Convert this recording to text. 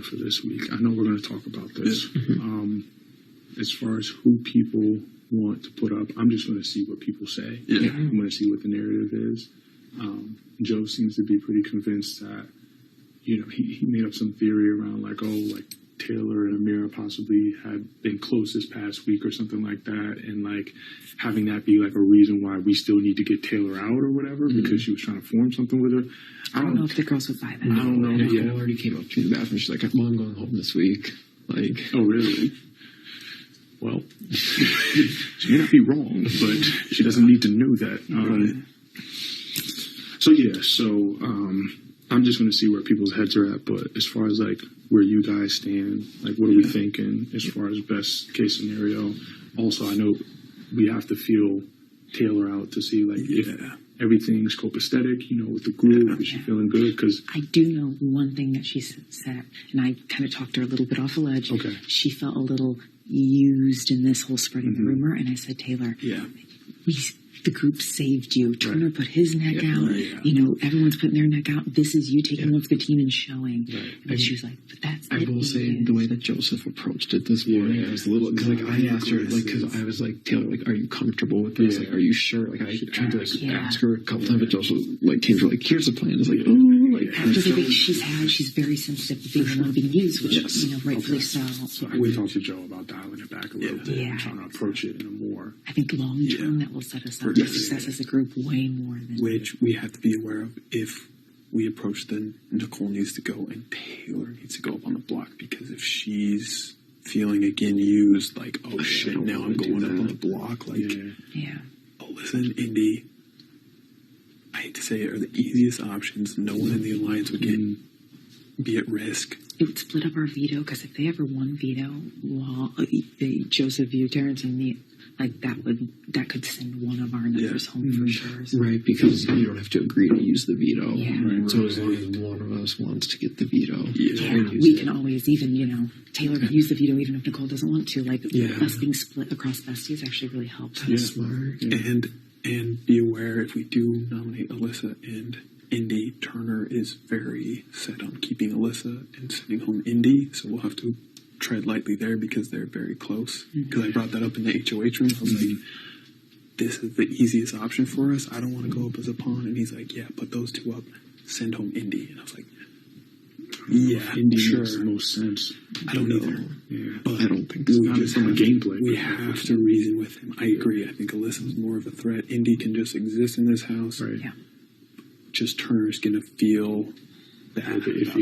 thinking for this week. I know we're going to talk about this. As far as who people want to put up, I'm just going to see what people say. I'm going to see what the narrative is. Joe seems to be pretty convinced that, you know, he made up some theory around like, oh, like Taylor and Amira possibly had been close this past week or something like that, and like having that be like a reason why we still need to get Taylor out or whatever because she was trying to form something with her. I don't know if the girls would buy that. I don't know. Nicole already came up to me in the bathroom. She's like, "Mom, I'm going home this week." Like, oh really? Well, she may not be wrong, but she doesn't need to know that. So I'm just going to see where people's heads are at. But as far as like where you guys stand, like what are we thinking as far as best case scenario? Also, I know we have to feel Taylor out to see like if everything's copacetic, you know, with the group. Is she feeling good? Because I do know one thing that she said, and I kind of talked her a little bit off the ledge. Okay. She felt a little used in this whole spreading the rumor, and I said, Taylor, the group saved you. Turner put his neck out. You know, everyone's putting their neck out. This is you taking one for the team and showing. And she was like, but that's I will say the way that Joseph approached it this morning, I was a little, because like I asked her, like, because I was like, Taylor, like, are you comfortable with this? Like, are you sure? Like, I tried to like ask her a couple times, but Joseph like came to like, here's the plan. It's like, oh, like after the week she's very sensitive to being the one being used, which you know, rightfully so. So we talked to Joe about dialing it back a little bit and trying to approach it in a more. I think long term that will set us up for success as a group way more than which we have to be aware of. If we approach, then Nicole needs to go and Taylor needs to go up on the block, because if she's feeling again used, like, oh shit, now I'm going up on the block, like Alyssa and Indy, I hate to say it, are the easiest options. No one in the alliance would be at risk. It would split up our veto, because if they ever won veto, well, Joseph, you, Terrence, and me, like that could send one of our numbers home for sure. So. Right, because you don't have to agree to use the veto. Yeah. So as long as one of us wants to get the veto, we can always even, you know, Taylor can use the veto even if Nicole doesn't want to. Like us being split across besties actually really helps. That's smart. And be aware, if we do nominate Alyssa and Indy, Turner is very set on keeping Alyssa and sending home Indy, so we'll have to tread lightly there because they're very close. Because I brought that up in the HOH room. I was like, this is the easiest option for us. I don't want to go up as a pawn. And he's like, yeah, put those two up, send home Indy. And I was like, yeah, Indy makes the most sense. I don't either. Yeah. But I don't think so. we just from a gameplay. We have to reason with him. I agree. I think Alyssa's more of a threat. Indy can just exist in this house. Right. Yeah. Just Turner's going to feel bad. If